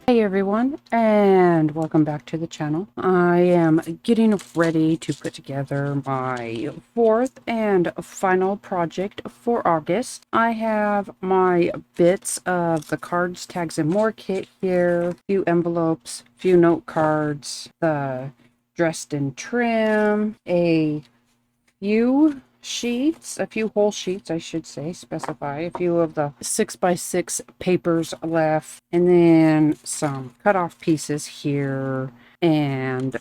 Hey everyone, and welcome back to the channel. I am getting ready to put together my fourth and final project for August. I have my bits of the cards, tags, and more kit here, a few envelopes, a few note cards, the dressed in trim, a few whole sheets, I should say, specify a few of the 6x6 papers left, and then some cut-off pieces here, and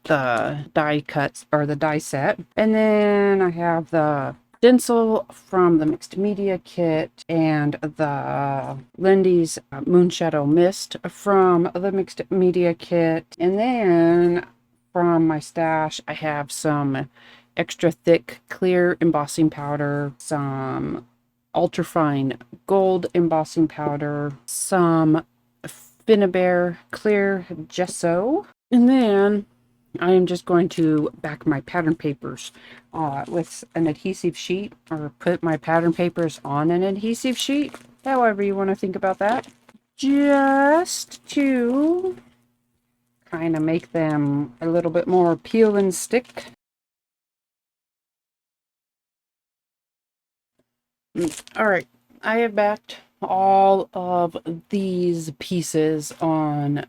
the die cuts or the die set, and then I have the stencil from the mixed media kit and the Lindy's Moonshadow Mist from the mixed media kit, and then from my stash I have some extra thick clear embossing powder, some ultra fine gold embossing powder, some Finnabair clear gesso, and then I am just going to back my pattern papers with an adhesive sheet, or put my pattern papers on an adhesive sheet, however you want to think about that, just to kind of make them a little bit more peel and stick. All right, I have backed all of these pieces on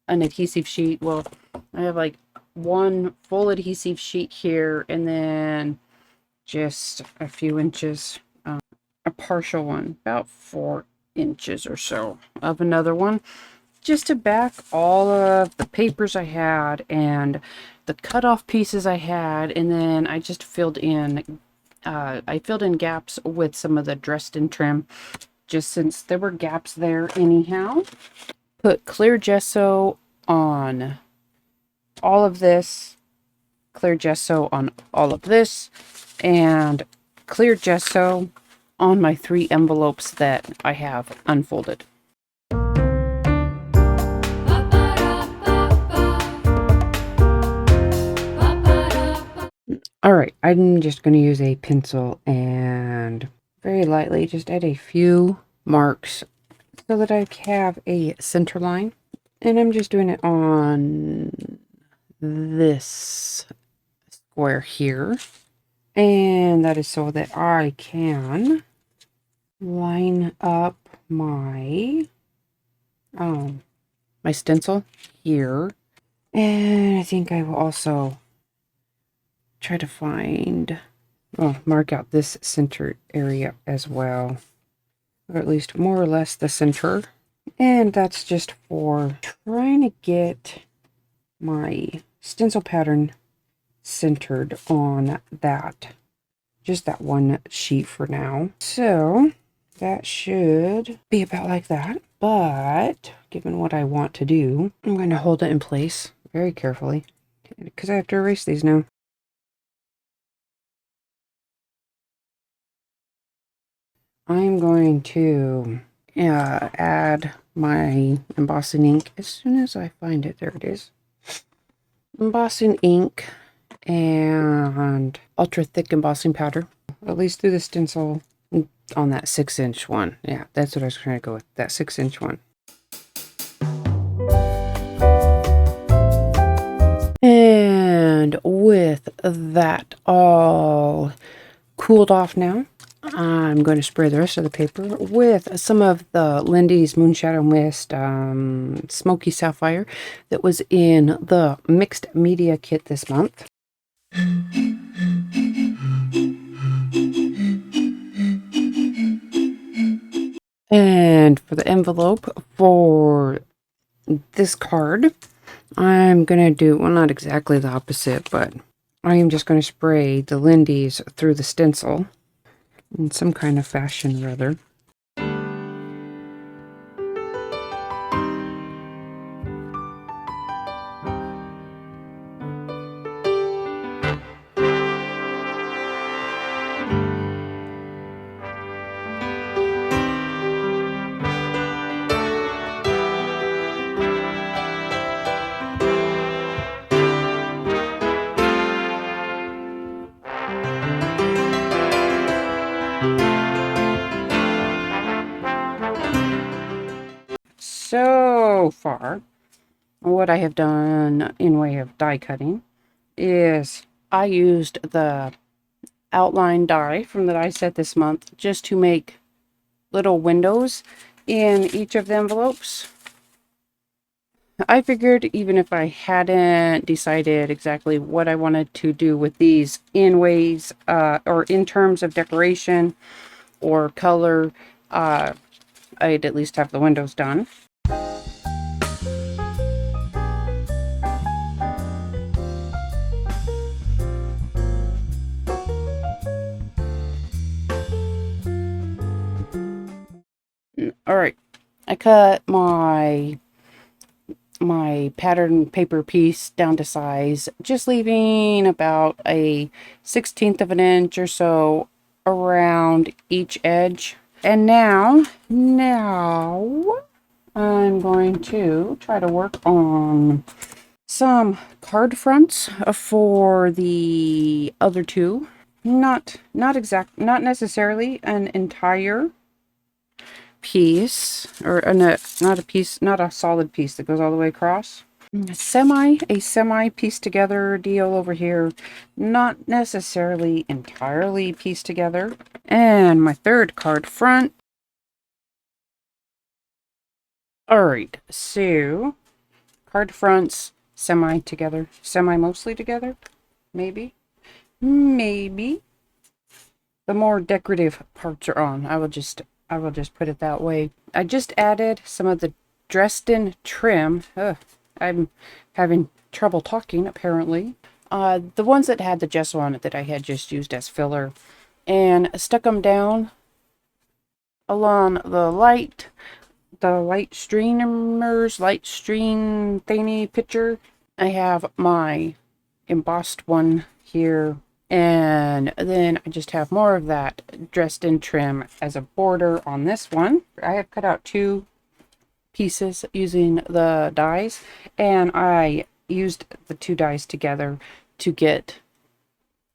an adhesive sheet. Well, I have like one full adhesive sheet here, and then just a few inches, a partial one, about 4 inches or so of another one, just to back all of the papers I had and the cutoff pieces I had, and then I just filled in gaps with some of the dressed in trim, just since there were gaps there anyhow. Put clear gesso on all of this, clear gesso on all of this, and clear gesso on my 3 envelopes that I have unfolded. All right, I'm just going to use a pencil and very lightly just add a few marks so that I have a center line. And I'm just doing it on this square here. And that is so that I can line up my my stencil here. And I think I will also try to find, mark out this center area as well, or at least more or less the center. And that's just for trying to get my stencil pattern centered on that, just that one sheet for now. So that should be about like that. But given what I want to do, I'm going to hold it in place very carefully because I have to erase these now. I'm going to add my embossing ink as soon as I find it. There it is. Embossing ink and ultra thick embossing powder, at least through the stencil on that 6-inch one. Yeah, that's what I was trying to go with, that 6-inch one. And with that all cooled off now, I'm going to spray the rest of the paper with some of the Lindy's Moonshadow Mist Smoky Sapphire that was in the mixed media kit this month. And for the envelope for this card, I'm going to do, well, not exactly the opposite, but I am just going to spray the Lindy's through the stencil in some kind of fashion or other. So so far, what I have done in way of die cutting is I used the outline die from the die set this month just to make little windows in each of the envelopes. I figured even if I hadn't decided exactly what I wanted to do with these in ways or in terms of decoration or color, I'd at least have the windows done. All right, I cut my pattern paper piece down to size, just leaving about a 1/16 of an inch or so around each edge. And now I'm going to try to work on some card fronts for the other two. Not necessarily an entire piece, or not a piece, not a solid piece that goes all the way across. A semi pieced together deal over here, not necessarily entirely pieced together. And my third card front. All right, so card fronts semi together, semi mostly together, maybe. The more decorative parts are on. I will just put it that way. I just added some of the Dresden trim. I'm having trouble talking, apparently. The ones that had the gesso on it that I had just used as filler. And stuck them down along the light streamers, light stream thingy picture. I have my embossed one here. And then I just have more of that Dresden trim as a border on this one. I have cut out 2 pieces using the dies, and I used the 2 dies together to get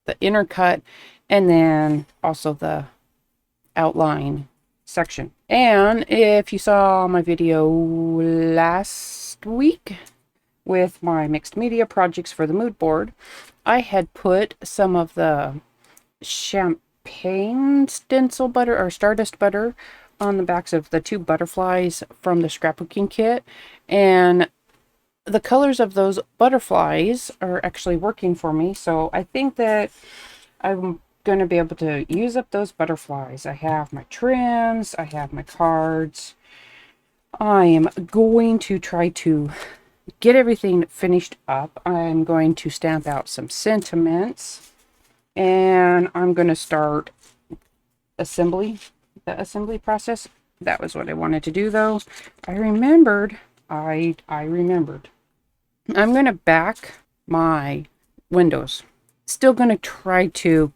the inner cut and then also the outline section. And if you saw my video last week with my mixed media projects for the mood board, I had put some of the champagne stencil butter or stardust butter on the backs of the 2 butterflies from the scrapbooking kit, and the colors of those butterflies are actually working for me, so I think that I'm going to be able to use up those butterflies. I have my trims, I have my cards. I am going to try to get everything finished up. I'm going to stamp out some sentiments, and I'm going to start the assembly process. That was what I wanted to do, though. I remembered. I'm going to back my windows. Still going to try to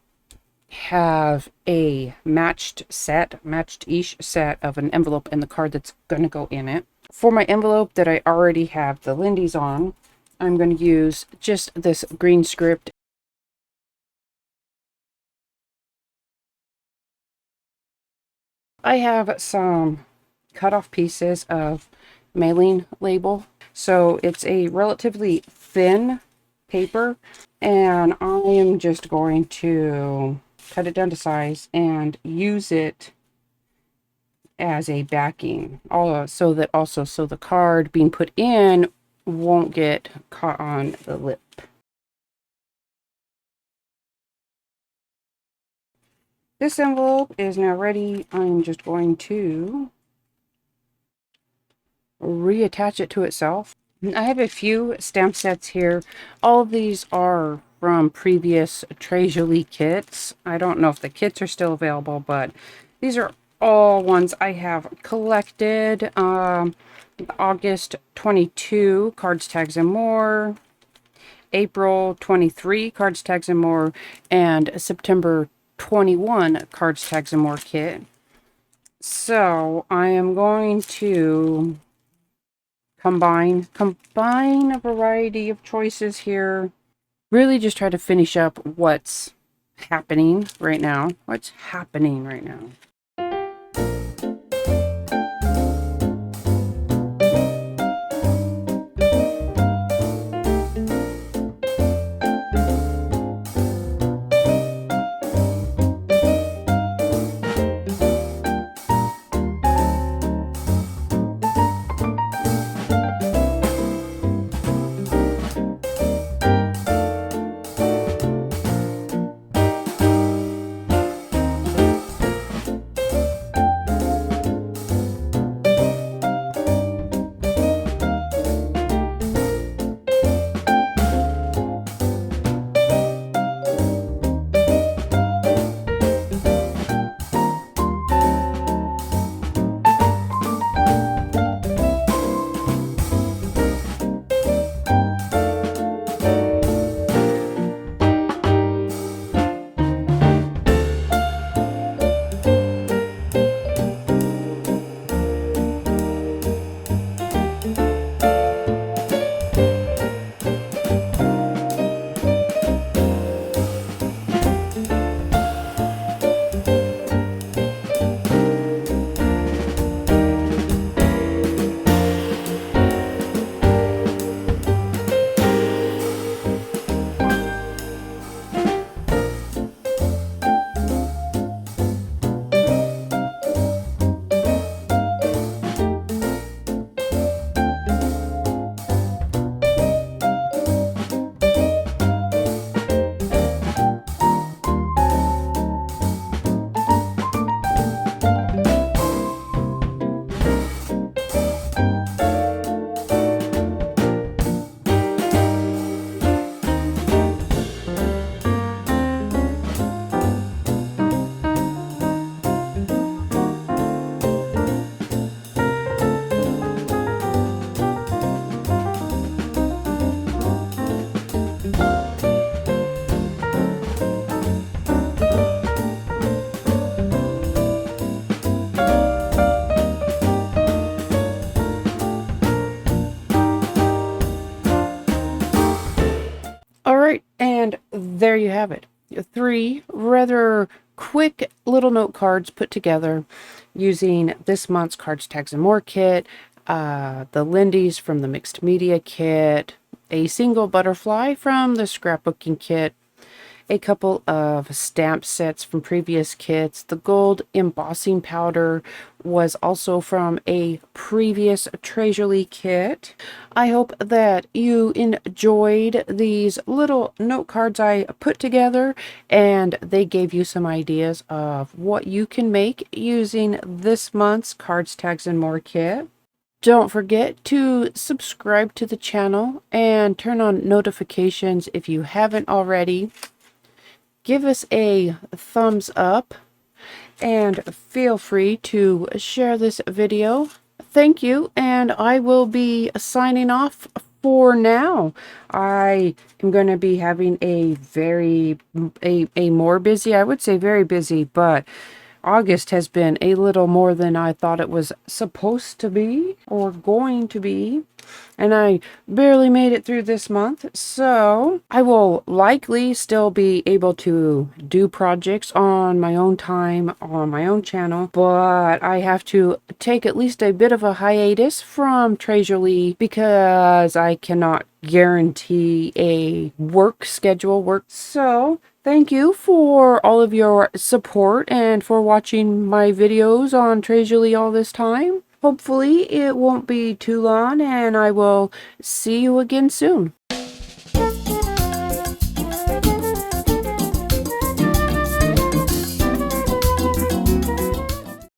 have a matched-ish set of an envelope and the card that's going to go in it. For my envelope that I already have the Lindy's on, I'm going to use just this green script. I have some cut off pieces of mailing label. So it's a relatively thin paper, and I am just going to cut it down to size and use it as a backing, so the card being put in won't get caught on the lip. This envelope is now ready. I'm just going to reattach it to itself. I have a few stamp sets here. All of these are from previous Tres Jolie kits. I don't know if the kits are still available, but these are all ones I have collected. August 22 cards, tags, and more. April 23 cards, tags, and more. And September 21 cards, tags, and more kit. So I am going to combine a variety of choices here. Really just try to finish up what's happening right now. there you have it. 3 rather quick little note cards put together using this month's Cards, Tags, and More kit, the Lindy's from the Mixed Media kit, a single butterfly from the Scrapbooking kit, a couple of stamp sets from previous kits. The gold embossing powder was also from a previous Tres Jolie kit. I hope that you enjoyed these little note cards I put together, and they gave you some ideas of what you can make using this month's Cards, Tags, and More kit. Don't forget to subscribe to the channel and turn on notifications if you haven't already. Give us a thumbs up and feel free to share this video. Thank you, and I will be signing off for now. I am going to be having a more busy, I would say very busy, but August has been a little more than I thought it was supposed to be or going to be. And I barely made it through this month, so I will likely still be able to do projects on my own time, on my own channel, but I have to take at least a bit of a hiatus from Tres Jolie because I cannot guarantee a work schedule. So thank you for all of your support and for watching my videos on Tres Jolie all this time. Hopefully it won't be too long, and I will see you again soon.